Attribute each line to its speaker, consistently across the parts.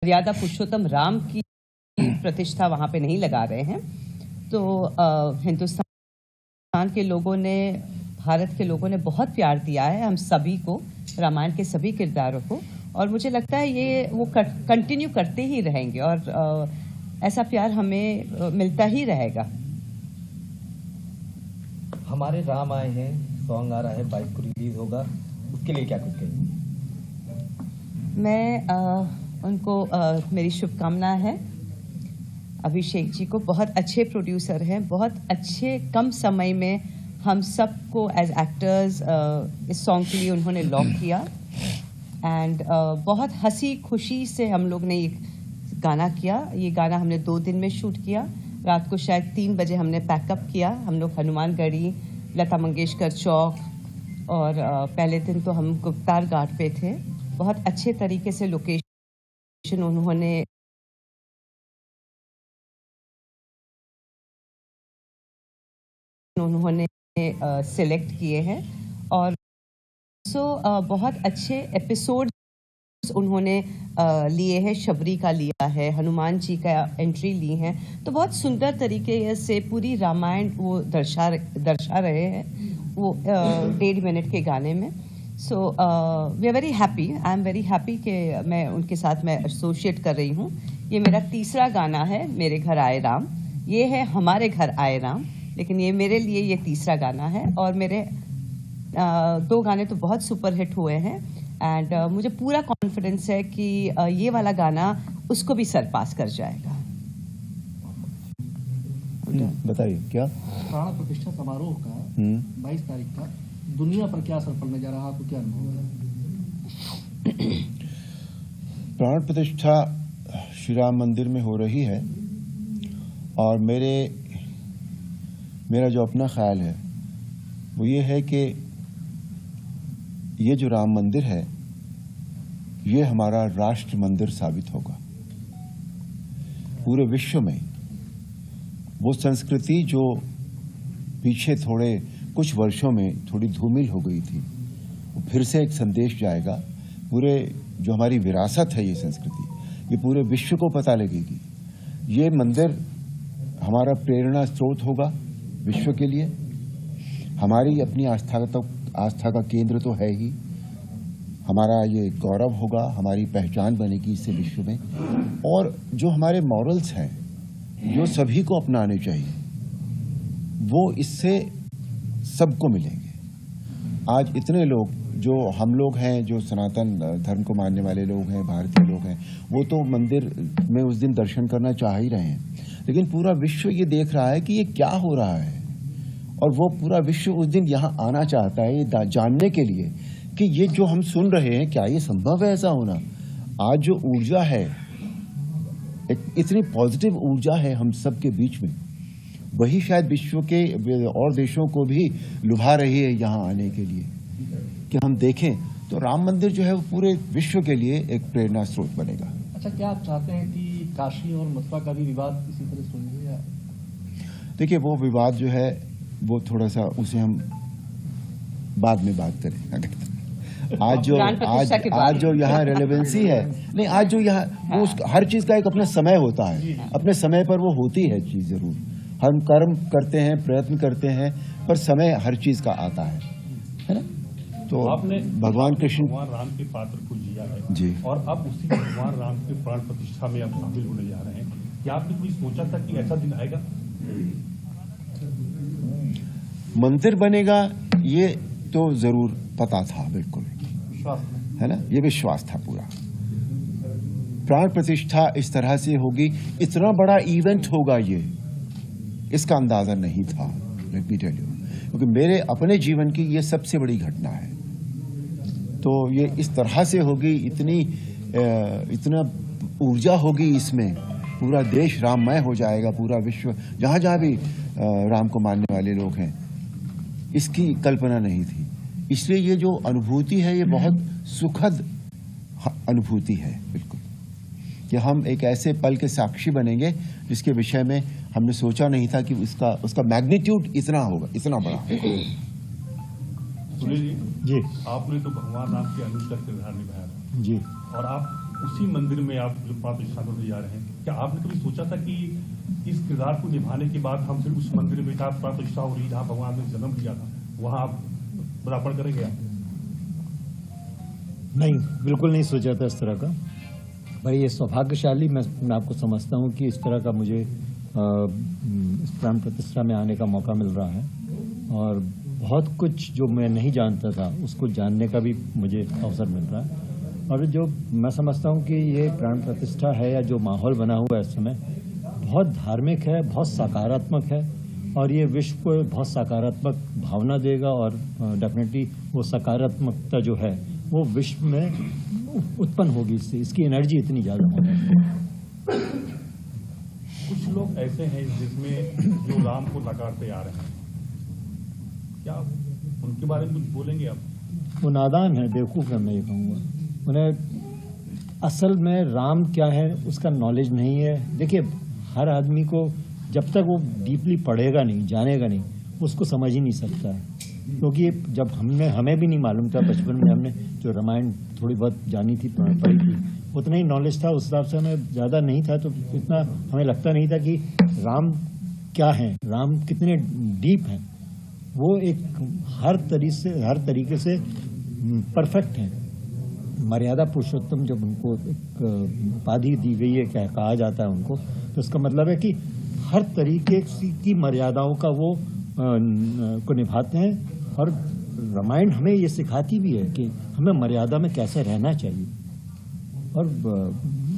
Speaker 1: मर्यादा पुरुषोत्तम राम की प्रतिष्ठा वहाँ पे नहीं लगा रहे हैं। तो हिंदुस्तान के लोगों ने, भारत के लोगों ने बहुत प्यार दिया है हम सभी को, रामायण के सभी किरदारों को, और मुझे लगता है ये वो कंटिन्यू करते ही रहेंगे और ऐसा प्यार हमें मिलता ही रहेगा।
Speaker 2: हमारे राम आए हैं सॉन्ग आ रहा है, 22 को रिलीज होगा, उसके लिए क्या कुछ कहेंगे?
Speaker 1: मैं उनको मेरी शुभकामना है। अभिषेक जी को, बहुत अच्छे प्रोड्यूसर हैं, बहुत अच्छे कम समय में हम सबको एज एक्टर्स इस सॉन्ग के लिए उन्होंने लॉक किया एंड बहुत हंसी खुशी से हम लोग ने ये गाना किया। ये गाना हमने 2 दिन में शूट किया। रात को शायद 3 बजे हमने पैकअप किया। हम लोग हनुमानगढ़ी, लता मंगेशकर चौक और पहले दिन तो हम गुप्तार घाट पे थे। बहुत अच्छे तरीके से लोकेशन उन्होंने सिलेक्ट किए हैं और बहुत अच्छे एपिसोड उन्होंने लिए हैं। शबरी का लिया है, हनुमान जी का एंट्री ली है, तो बहुत सुंदर तरीके से पूरी रामायण वो दर्शा रहे हैं वो 1.5 मिनट के गाने में। So we are very happy, I am very happy कि मैं उनके साथ मैं एसोसिएट कर रही हूँ। ये मेरा तीसरा गाना है, मेरे घर आए राम। ये है हमारे घर आए राम, लेकिन ये मेरे लिए ये तीसरा गाना है और मेरे 2 गाने तो बहुत सुपरहिट हुए हैं एंड मुझे पूरा कॉन्फिडेंस है कि ये वाला गाना उसको भी सरपास कर जाएगा।
Speaker 3: बताइए क्या
Speaker 4: प्राण प्रतिष्ठा समारोह का 22 तारीख का दुनिया पर क्या असर पड़ने जा रहा है, आपको क्या अनुभव है?
Speaker 3: प्राण प्रतिष्ठा श्री राम मंदिर में हो रही है और मेरा जो अपना ख्याल है वो ये है कि ये जो राम मंदिर है ये हमारा राष्ट्र मंदिर साबित होगा। पूरे विश्व में वो संस्कृति जो पीछे थोड़े कुछ वर्षों में थोड़ी धूमिल हो गई थी, वो फिर से एक संदेश जाएगा। पूरे जो हमारी विरासत है ये संस्कृति, ये पूरे विश्व को पता लगेगी। ये मंदिर हमारा प्रेरणा स्रोत होगा विश्व के लिए। हमारी अपनी आस्था का केंद्र तो है ही, हमारा ये गौरव होगा, हमारी पहचान बनेगी इससे विश्व में। और जो हमारे मॉरल्स हैं जो सभी को अपनाने चाहिए वो इससे सबको मिलेंगे। आज इतने लोग जो हम लोग हैं, जो सनातन धर्म को मानने वाले लोग हैं, भारतीय लोग हैं, वो तो मंदिर में उस दिन दर्शन करना चाह ही रहे हैं, लेकिन पूरा विश्व ये देख रहा है कि ये क्या हो रहा है और वो पूरा विश्व उस दिन यहाँ आना चाहता है ये जानने के लिए कि ये जो हम सुन रहे हैं क्या ये संभव है ऐसा होना। आज जो ऊर्जा है, एक इतनी पॉजिटिव ऊर्जा है हम सब के बीच में, वही शायद विश्व के और देशों को भी लुभा रही है यहाँ आने के लिए कि हम देखें। तो राम मंदिर जो है वो पूरे विश्व के लिए एक प्रेरणा स्रोत बनेगा।
Speaker 4: अच्छा, क्या आप चाहते हैं कि काशी और मथुरा का भी विवाद इसी तरह सुनेंगे या?
Speaker 3: देखिए वो विवाद जो है वो थोड़ा सा उसे हम बाद में बात करें। आज जो यहाँ रेलेवेंसी है, नहीं आज जो यहाँ वो हर चीज का एक अपना समय होता है, अपने समय पर वो होती है चीज जरूर। हम कर्म करते हैं, प्रयत्न करते हैं, पर समय हर चीज का आता है ना। तो
Speaker 5: आपने
Speaker 3: भगवान कृष्ण,
Speaker 5: भगवान राम के पात्र को जिया है
Speaker 3: जी, और
Speaker 5: अब उसी भगवान राम के प्राण प्रतिष्ठा में अब शामिल होने जा रहे हैं। क्या आपने कोई सोचा था कि ऐसा दिन आएगा?
Speaker 3: मंदिर बनेगा ये तो जरूर पता था, बिल्कुल है ना, ये विश्वास था पूरा। प्राण प्रतिष्ठा इस तरह से होगी, इतना बड़ा इवेंट होगा ये, इसका अंदाजा नहीं था, लेट मी टेल यू, क्योंकि मेरे अपने जीवन की ये सबसे बड़ी घटना है। तो ये इस तरह से होगी, इतना ऊर्जा होगी इसमें, पूरा देश राममय हो जाएगा, पूरा विश्व जहां जहां भी राम को मानने वाले लोग हैं, इसकी कल्पना नहीं थी। इसलिए ये जो अनुभूति है ये बहुत सुखद अनुभूति है, बिल्कुल, कि हम एक ऐसे पल के साक्षी बनेंगे जिसके विषय में हमने सोचा नहीं था कि उसका मैग्नीट्यूड इतना होगा, इतना बड़ा।
Speaker 5: सुनील जी, आपने तो भगवान राम के अनुज का किरदार निभाया
Speaker 3: जी,
Speaker 5: और आप उसी मंदिर में आप जो प्राण प्रतिष्ठा करने जा रहे हैं, क्या आपने कभी सोचा था कि इस किरदार को निभाने के बाद हम सिर्फ उस मंदिर में जहाँ प्राण प्रतिष्ठा हो रही, जहाँ भगवान ने जन्म लिया था, वहाँ आप पदार्पण करेंगे आप?
Speaker 6: नहीं, बिल्कुल नहीं सोचा था इस तरह का। पर ये सौभाग्यशाली मैं आपको समझता हूँ कि इस तरह का मुझे इस प्राण प्रतिष्ठा में आने का मौका मिल रहा है, और बहुत कुछ जो मैं नहीं जानता था उसको जानने का भी मुझे अवसर मिल रहा है। और जो मैं समझता हूँ कि ये प्राण प्रतिष्ठा है या जो माहौल बना हुआ है इस समय, बहुत धार्मिक है, बहुत सकारात्मक है, और ये विश्व को बहुत सकारात्मक भावना देगा, और डेफिनेटली वो सकारात्मकता जो है वो विश्व में उत्पन्न होगी इससे, इसकी एनर्जी इतनी ज़्यादा होगी।
Speaker 5: कुछ लोग ऐसे हैं जिसमें जो राम को नकारते आ रहे हैं, क्या उनके बारे में कुछ बोलेंगे आप?
Speaker 6: वो नादान है, बेवकूफ़ है, मैं ये कहूँगा। उन्हें असल में राम क्या है उसका नॉलेज नहीं है। देखिए, हर आदमी को जब तक वो डीपली पढ़ेगा नहीं, जानेगा नहीं, उसको समझ ही नहीं सकता है। क्योंकि जब हमें भी नहीं मालूम था, बचपन में हमने जो रामायण थोड़ी बहुत जानी थी, पढ़ी थी, उतना ही नॉलेज था, उस हिसाब से हमें ज़्यादा नहीं था, तो इतना हमें लगता नहीं था कि राम क्या है, राम कितने डीप हैं। वो एक हर तरीके से परफेक्ट हैं। मर्यादा पुरुषोत्तम जब उनको एक उपाधि दी गई है, क्या कहा जाता है उनको, तो इसका मतलब है कि हर तरीके की मर्यादाओं का वो को निभाते हैं। और रामायण हमें ये सिखाती भी है कि हमें मर्यादा में कैसे रहना चाहिए, और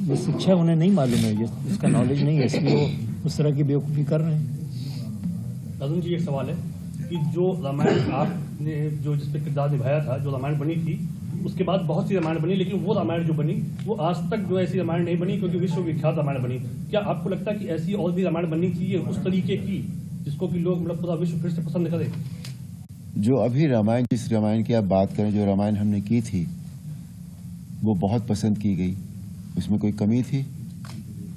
Speaker 6: ये शिक्षा उन्हें नहीं मालूम है, ये इसका नॉलेज नहीं है, इसलिए वो उस तरह की बेवकूफ़ी कर रहे हैं।
Speaker 7: अरुण जी, एक सवाल है कि जो रामायण आपने जो जिस पे किरदार निभाया था, जो रामायण बनी थी, उसके बाद बहुत सी रामायण बनी, लेकिन वो रामायण जो बनी वो आज तक जो ऐसी रामायण नहीं बनी, क्योंकि विश्व विख्यात रामायण बनी। क्या आपको लगता है कि ऐसी और भी रामायण बननी चाहिए उस तरीके की, जिसको कि लोग मतलब पूरा विश्व फिर से पसंद करें?
Speaker 3: जो अभी रामायण, जिस रामायण की आप बात करें, जो रामायण हमने की थी वो बहुत पसंद की गई, उसमें कोई कमी थी?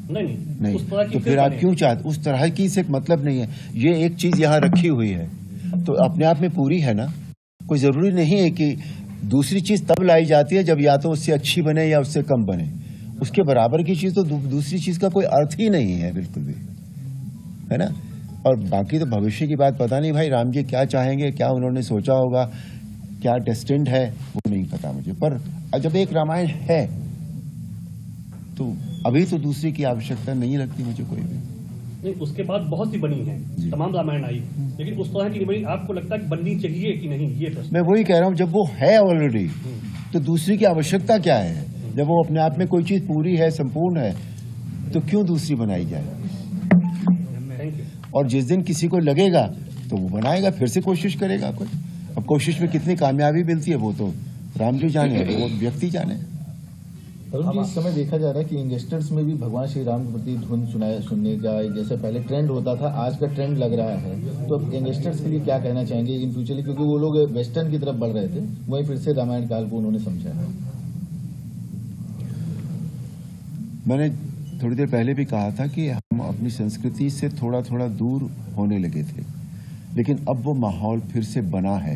Speaker 3: नहीं।
Speaker 7: उस तरह की
Speaker 3: तो फिर आप क्यों चाहते? उस तरह की से मतलब नहीं है, ये एक चीज यहाँ रखी हुई है तो अपने आप में पूरी है ना। कोई जरूरी नहीं है कि दूसरी चीज तब लाई जाती है जब या तो उससे अच्छी बने या उससे कम बने। उसके बराबर की चीज तो दूसरी चीज का कोई अर्थ ही नहीं है, बिल्कुल भी, है ना। और बाकी तो भविष्य की बात पता नहीं भाई, राम जी क्या चाहेंगे, क्या उन्होंने सोचा होगा, क्या डेस्टिन्ड है, वो नहीं पता मुझे। पर जब एक रामायण है तो अभी तो दूसरी की आवश्यकता नहीं लगती मुझे कोई भी।
Speaker 7: नहीं, उसके बाद बहुत सी बनी है, तमाम रामायण आई, लेकिन उस तरह की नहीं बनी। आपको लगता है कि बननी चाहिए कि नहीं, ये प्रश्न।
Speaker 3: मैं वही कह रहा हूँ, जब वो है ऑलरेडी तो दूसरी की आवश्यकता क्या है? जब वो अपने आप में कोई चीज पूरी है, संपूर्ण है, तो क्यों दूसरी बनाई जाए? और जिस दिन किसी को लगेगा तो वो बनाएगा, फिर से कोशिश करेगा कोई। अब कोशिश में कितनी कामयाबी मिलती है वो तो राम जी जाने, वो व्यक्ति जाने।
Speaker 2: अरुण जी, इस समय देखा जा रहा है कि यंगस्टर्स में भी भगवान श्री राम के प्रति धुन सुनने का जैसे पहले ट्रेंड होता था, आज का ट्रेंड लग रहा है। तो अब यंगस्टर्स के लिए क्या कहना चाहेंगे इन फ्यूचर, क्योंकि वो लोग वेस्टर्न की तरफ बढ़ रहे थे, वहीं फिर से रामायण काल को उन्होंने समझा है।
Speaker 3: मैंने थोड़ी देर पहले भी कहा था कि हम अपनी संस्कृति से थोड़ा थोड़ा दूर होने लगे थे, लेकिन अब वो माहौल फिर से बना है।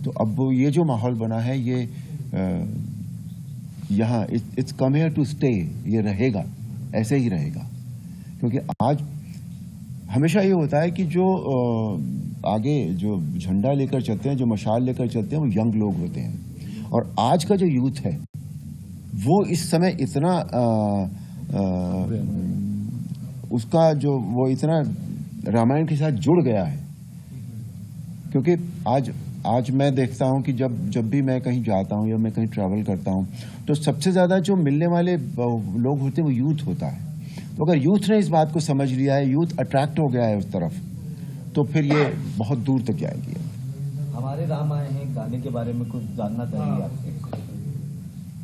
Speaker 3: तो अब वो ये जो माहौल बना है, ये यहाँ it's come here to stay, ये रहेगा, ऐसे ही रहेगा। क्योंकि आज हमेशा ये होता है कि जो आगे जो झंडा लेकर चलते हैं, जो मशाल लेकर चलते हैं, वो यंग लोग होते हैं। और आज का जो यूथ है वो इस समय इतना उसका जो वो इतना रामायण के साथ जुड़ गया है। क्योंकि आज मैं देखता हूं कि जब भी मैं कहीं जाता हूं या मैं कहीं ट्रैवल करता हूं, तो सबसे ज्यादा जो मिलने वाले लोग होते हैं वो यूथ होता है। तो अगर यूथ ने इस बात को समझ लिया है, यूथ अट्रैक्ट हो गया है उस तरफ, तो फिर ये बहुत दूर तक जाएगी।
Speaker 2: हमारे राम आए हैं गाने के बारे में कुछ जानना चाहेंगे आपसे?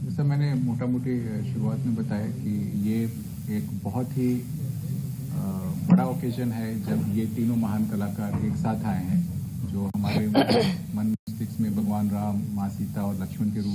Speaker 8: जैसा मैंने मोटा मोटी शुरुआत में बताया कि ये एक बहुत ही बड़ा ओकेजन है जब ये तीनों महान कलाकार एक साथ आए हैं, जो हमारे मन मस्तिष्क में भगवान राम, माँ सीता और लक्ष्मण के रूप